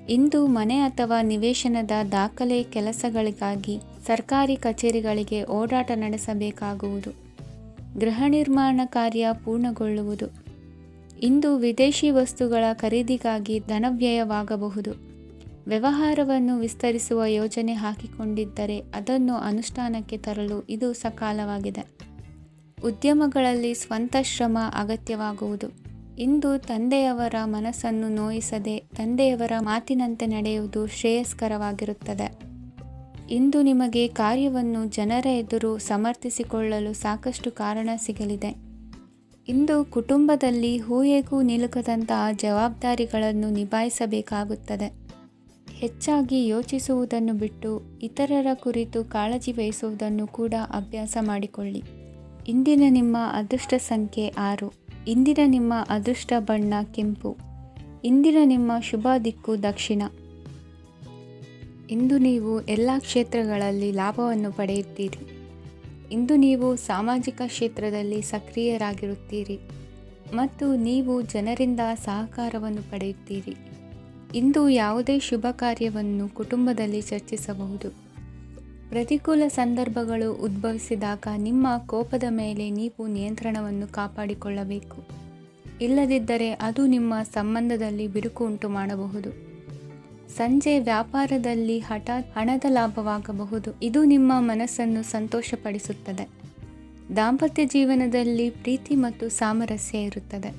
ಇಂದು ಮನೆ ಅಥವಾ ನಿವೇಶನದ ದಾಖಲೆ ಕೆಲಸಗಳಿಗಾಗಿ ಸರ್ಕಾರಿ ಕಚೇರಿಗಳಿಗೆ ಓಡಾಟ ನಡೆಸಬೇಕಾಗುವುದು. ಗೃಹ ನಿರ್ಮಾಣ ಕಾರ್ಯ ಪೂರ್ಣಗೊಳ್ಳುವುದು. ಇಂದು ವಿದೇಶಿ ವಸ್ತುಗಳ ಖರೀದಿಗಾಗಿ ಧನವ್ಯಯವಾಗಬಹುದು. ವ್ಯವಹಾರವನ್ನು ವಿಸ್ತರಿಸುವ ಯೋಜನೆ ಹಾಕಿಕೊಂಡಿದ್ದರೆ ಅದನ್ನು ಅನುಷ್ಠಾನಕ್ಕೆ ತರಲು ಇದು ಸಕಾಲವಾಗಿದೆ. ಉದ್ಯಮಗಳಲ್ಲಿ ಸ್ವಂತ ಶ್ರಮ ಅಗತ್ಯವಾಗುವುದು. ಇಂದು ತಂದೆಯವರ ಮನಸ್ಸನ್ನು ನೋಯಿಸದೆ ತಂದೆಯವರ ಮಾತಿನಂತೆ ನಡೆಯುವುದು ಶ್ರೇಯಸ್ಕರವಾಗಿರುತ್ತದೆ. ಇಂದು ನಿಮಗೆ ಕಾರ್ಯವನ್ನು ಜನರ ಎದುರು ಸಮರ್ಥಿಸಿಕೊಳ್ಳಲು ಸಾಕಷ್ಟು ಕಾರಣ ಸಿಗಲಿದೆ. ಇಂದು ಕುಟುಂಬದಲ್ಲಿ ಹೂಯೆಗೂ ನಿಲುಕದಂತಹ ಜವಾಬ್ದಾರಿಗಳನ್ನು ನಿಭಾಯಿಸಬೇಕಾಗುತ್ತದೆ. ಹೆಚ್ಚಾಗಿ ಯೋಚಿಸುವುದನ್ನು ಬಿಟ್ಟು ಇತರರ ಕುರಿತು ಕಾಳಜಿ ವಹಿಸುವುದನ್ನು ಕೂಡ ಅಭ್ಯಾಸ ಮಾಡಿಕೊಳ್ಳಿ. ಇಂದಿನ ನಿಮ್ಮ ಅದೃಷ್ಟ ಸಂಖ್ಯೆ 6. ಇಂದಿನ ನಿಮ್ಮ ಅದೃಷ್ಟ ಬಣ್ಣ ಕೆಂಪು. ಇಂದಿನ ನಿಮ್ಮ ಶುಭ ದಿಕ್ಕು ದಕ್ಷಿಣ. ಇಂದು ನೀವು ಎಲ್ಲ ಕ್ಷೇತ್ರಗಳಲ್ಲಿ ಲಾಭವನ್ನು ಪಡೆಯುತ್ತೀರಿ. ಇಂದು ನೀವು ಸಾಮಾಜಿಕ ಕ್ಷೇತ್ರದಲ್ಲಿ ಸಕ್ರಿಯರಾಗಿರುತ್ತೀರಿ ಮತ್ತು ನೀವು ಜನರಿಂದ ಸಹಕಾರವನ್ನು ಪಡೆಯುತ್ತೀರಿ. ಇಂದು ಯಾವುದೇ ಶುಭ ಕಾರ್ಯವನ್ನು ಕುಟುಂಬದಲ್ಲಿ ಚರ್ಚಿಸಬಹುದು. ಪ್ರತಿಕೂಲ ಸಂದರ್ಭಗಳು ಉದ್ಭವಿಸಿದಾಗ ನಿಮ್ಮ ಕೋಪದ ಮೇಲೆ ನೀವು ನಿಯಂತ್ರಣವನ್ನು ಕಾಪಾಡಿಕೊಳ್ಳಬೇಕು. ಇಲ್ಲದಿದ್ದರೆ ಅದು ನಿಮ್ಮ ಸಂಬಂಧದಲ್ಲಿ ಬಿರುಕು ಉಂಟು ಮಾಡಬಹುದು. ಸಂಜೆ ವ್ಯಾಪಾರದಲ್ಲಿ ಹಠಾತ್ ಹಣದ ಲಾಭವಾಗಬಹುದು. ಇದು ನಿಮ್ಮ ಮನಸ್ಸನ್ನು ಸಂತೋಷಪಡಿಸುತ್ತದೆ. ದಾಂಪತ್ಯ ಜೀವನದಲ್ಲಿ ಪ್ರೀತಿ ಮತ್ತು ಸಾಮರಸ್ಯ ಇರುತ್ತದೆ.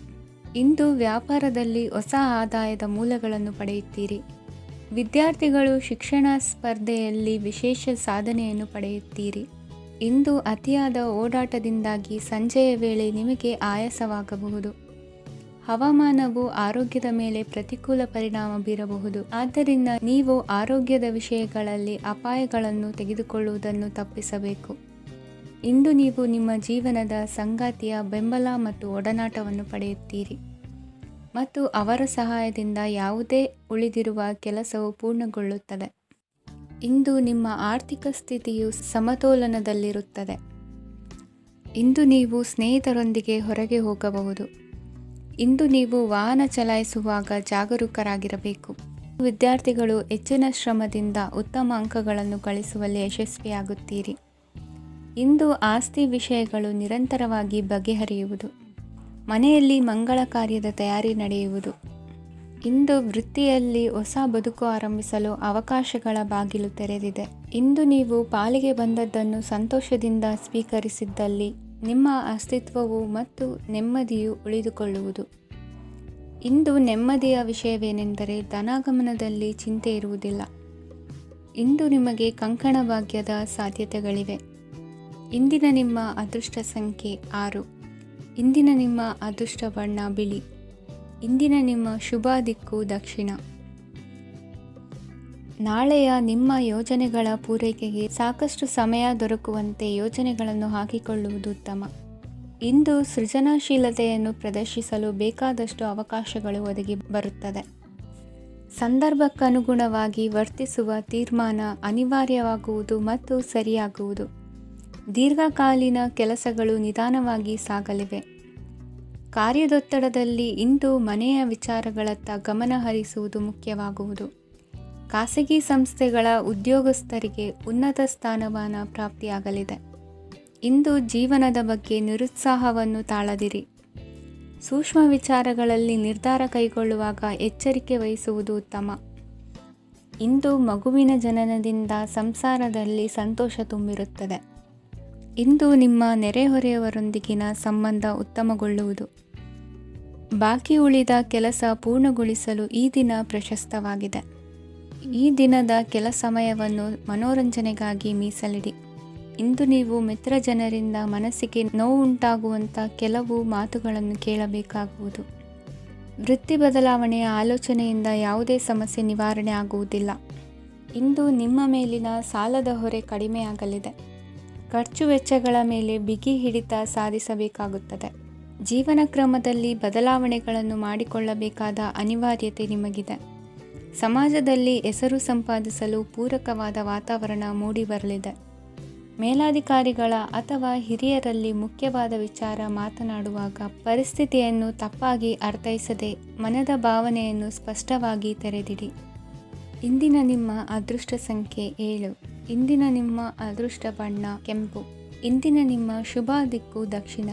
ಇಂದು ವ್ಯಾಪಾರದಲ್ಲಿ ಹೊಸ ಆದಾಯದ ಮೂಲಗಳನ್ನು ಪಡೆಯುತ್ತೀರಿ. ವಿದ್ಯಾರ್ಥಿಗಳು ಶಿಕ್ಷಣ ಸ್ಪರ್ಧೆಯಲ್ಲಿ ವಿಶೇಷ ಸಾಧನೆಯನ್ನು ಪಡೆಯುತ್ತೀರಿ. ಇಂದು ಅತಿಯಾದ ಓಡಾಟದಿಂದಾಗಿ ಸಂಜೆಯ ವೇಳೆ ನಿಮಗೆ ಆಯಾಸವಾಗಬಹುದು. ಹವಾಮಾನವು ಆರೋಗ್ಯದ ಮೇಲೆ ಪ್ರತಿಕೂಲ ಪರಿಣಾಮ ಬೀರಬಹುದು. ಆದ್ದರಿಂದ ನೀವು ಆರೋಗ್ಯದ ವಿಷಯಗಳಲ್ಲಿ ಅಪಾಯಗಳನ್ನು ತೆಗೆದುಕೊಳ್ಳುವುದನ್ನು ತಪ್ಪಿಸಬೇಕು. ಇಂದು ನೀವು ನಿಮ್ಮ ಜೀವನದ ಸಂಗಾತಿಯ ಬೆಂಬಲ ಮತ್ತು ಒಡನಾಟವನ್ನು ಪಡೆಯುತ್ತೀರಿ ಮತ್ತು ಅವರ ಸಹಾಯದಿಂದ ಯಾವುದೇ ಉಳಿದಿರುವ ಕೆಲಸವು ಪೂರ್ಣಗೊಳ್ಳುತ್ತದೆ. ಇಂದು ನಿಮ್ಮ ಆರ್ಥಿಕ ಸ್ಥಿತಿಯು ಸಮತೋಲನದಲ್ಲಿರುತ್ತದೆ. ಇಂದು ನೀವು ಸ್ನೇಹಿತರೊಂದಿಗೆ ಹೊರಗೆ ಹೋಗಬಹುದು. ಇಂದು ನೀವು ವಾಹನ ಚಲಾಯಿಸುವಾಗ ಜಾಗರೂಕರಾಗಿರಬೇಕು. ವಿದ್ಯಾರ್ಥಿಗಳು ಹೆಚ್ಚಿನ ಶ್ರಮದಿಂದ ಉತ್ತಮ ಅಂಕಗಳನ್ನು ಗಳಿಸುವಲ್ಲಿ ಯಶಸ್ವಿಯಾಗುತ್ತೀರಿ. ಇಂದು ಆಸ್ತಿ ವಿಷಯಗಳು ನಿರಂತರವಾಗಿ ಬಗೆಹರಿಯುವುದು. ಮನೆಯಲ್ಲಿ ಮಂಗಳ ಕಾರ್ಯದ ತಯಾರಿ ನಡೆಯುವುದು. ಇಂದು ವೃತ್ತಿಯಲ್ಲಿ ಹೊಸ ಬದುಕು ಆರಂಭಿಸಲು ಅವಕಾಶಗಳ ಬಾಗಿಲು ತೆರೆದಿದೆ. ಇಂದು ನೀವು ಪಾಲಿಗೆ ಬಂದದ್ದನ್ನು ಸಂತೋಷದಿಂದ ಸ್ವೀಕರಿಸಿದ್ದಲ್ಲಿ ನಿಮ್ಮ ಅಸ್ತಿತ್ವವು ಮತ್ತು ನೆಮ್ಮದಿಯು ಉಳಿದುಕೊಳ್ಳುವುದು. ಇಂದು ನೆಮ್ಮದಿಯ ವಿಷಯವೇನೆಂದರೆ ಧನಾಗಮನದಲ್ಲಿ ಚಿಂತೆ ಇರುವುದಿಲ್ಲ. ಇಂದು ನಿಮಗೆ ಕಂಕಣ ಭಾಗ್ಯದ ಸಾಧ್ಯತೆಗಳಿವೆ. ಇಂದಿನ ನಿಮ್ಮ ಅದೃಷ್ಟ ಸಂಖ್ಯೆ 6. ಇಂದಿನ ನಿಮ್ಮ ಅದೃಷ್ಟ ಬಣ್ಣ ಬಿಳಿ. ಇಂದಿನ ನಿಮ್ಮ ಶುಭ ದಿಕ್ಕು ದಕ್ಷಿಣ. ನಾಳೆಯ ನಿಮ್ಮ ಯೋಜನೆಗಳ ಪೂರೈಕೆಗೆ ಸಾಕಷ್ಟು ಸಮಯ ದೊರಕುವಂತೆ ಯೋಜನೆಗಳನ್ನು ಹಾಕಿಕೊಳ್ಳುವುದು ಉತ್ತಮ. ಇಂದು ಸೃಜನಶೀಲತೆಯನ್ನು ಪ್ರದರ್ಶಿಸಲು ಬೇಕಾದಷ್ಟು ಅವಕಾಶಗಳು ಒದಗಿ ಬರುತ್ತದೆ. ಸಂದರ್ಭಕ್ಕನುಗುಣವಾಗಿ ವರ್ತಿಸುವ ತೀರ್ಮಾನ ಅನಿವಾರ್ಯವಾಗುವುದು ಮತ್ತು ಸರಿಯಾಗುವುದು. ದೀರ್ಘಕಾಲೀನ ಕೆಲಸಗಳು ನಿಧಾನವಾಗಿ ಸಾಗಲಿವೆ. ಕಾರ್ಯದೊತ್ತಡದಲ್ಲಿ ಇಂದು ಮನೆಯ ವಿಚಾರಗಳತ್ತ ಗಮನ ಹರಿಸುವುದು ಮುಖ್ಯವಾಗುವುದು. ಖಾಸಗಿ ಸಂಸ್ಥೆಗಳ ಉದ್ಯೋಗಸ್ಥರಿಗೆ ಉನ್ನತ ಸ್ಥಾನಮಾನ ಪ್ರಾಪ್ತಿಯಾಗಲಿದೆ. ಇಂದು ಜೀವನದ ಬಗ್ಗೆ ನಿರುತ್ಸಾಹವನ್ನು ತಾಳದಿರಿ. ಸೂಕ್ಷ್ಮ ವಿಚಾರಗಳಲ್ಲಿ ನಿರ್ಧಾರ ಕೈಗೊಳ್ಳುವಾಗ ಎಚ್ಚರಿಕೆ ವಹಿಸುವುದು ಉತ್ತಮ. ಇಂದು ಮಗುವಿನ ಜನನದಿಂದ ಸಂಸಾರದಲ್ಲಿ ಸಂತೋಷ ತುಂಬಿರುತ್ತದೆ. ಇಂದು ನಿಮ್ಮ ನೆರೆಹೊರೆಯವರೊಂದಿಗಿನ ಸಂಬಂಧ ಉತ್ತಮಗೊಳ್ಳುವುದು. ಬಾಕಿ ಉಳಿದ ಕೆಲಸ ಪೂರ್ಣಗೊಳಿಸಲು ಈ ದಿನ ಪ್ರಶಸ್ತವಾಗಿದೆ. ಈ ದಿನದ ಕೆಲ ಸಮಯವನ್ನು ಮನೋರಂಜನೆಗಾಗಿ ಮೀಸಲಿಡಿ. ಇಂದು ನೀವು ಮಿತ್ರ ಜನರಿಂದ ಮನಸ್ಸಿಗೆ ನೋವುಂಟಾಗುವಂಥ ಕೆಲವು ಮಾತುಗಳನ್ನು ಕೇಳಬೇಕಾಗುವುದು. ವೃತ್ತಿ ಬದಲಾವಣೆಯ ಆಲೋಚನೆಯಿಂದ ಯಾವುದೇ ಸಮಸ್ಯೆ ನಿವಾರಣೆ ಆಗುವುದಿಲ್ಲ. ಇಂದು ನಿಮ್ಮ ಮೇಲಿನ ಸಾಲದ ಹೊರೆ ಕಡಿಮೆಯಾಗಲಿದೆ. ಖರ್ಚು ವೆಚ್ಚಗಳ ಮೇಲೆ ಬಿಗಿ ಹಿಡಿತ ಸಾಧಿಸಬೇಕಾಗುತ್ತದೆ. ಜೀವನ ಕ್ರಮದಲ್ಲಿ ಬದಲಾವಣೆಗಳನ್ನು ಮಾಡಿಕೊಳ್ಳಬೇಕಾದ ಅನಿವಾರ್ಯತೆ ನಿಮಗಿದೆ. ಸಮಾಜದಲ್ಲಿ ಹೆಸರು ಸಂಪಾದಿಸಲು ಪೂರಕವಾದ ವಾತಾವರಣ ಮೂಡಿಬರಲಿದೆ. ಮೇಲಾಧಿಕಾರಿಗಳ ಅಥವಾ ಹಿರಿಯರಲ್ಲಿ ಮುಖ್ಯವಾದ ವಿಚಾರ ಮಾತನಾಡುವಾಗ ಪರಿಸ್ಥಿತಿಯನ್ನು ತಪ್ಪಾಗಿ ಅರ್ಥೈಸದೆ ಮನದ ಭಾವನೆಯನ್ನು ಸ್ಪಷ್ಟವಾಗಿ ತೆರೆದಿಡಿ. ಇಂದಿನ ನಿಮ್ಮ ಅದೃಷ್ಟ ಸಂಖ್ಯೆ 7. ಇಂದಿನ ನಿಮ್ಮ ಅದೃಷ್ಟ ಬಣ್ಣ ಕೆಂಪು. ಇಂದಿನ ನಿಮ್ಮ ಶುಭ ದಿಕ್ಕು ದಕ್ಷಿಣ.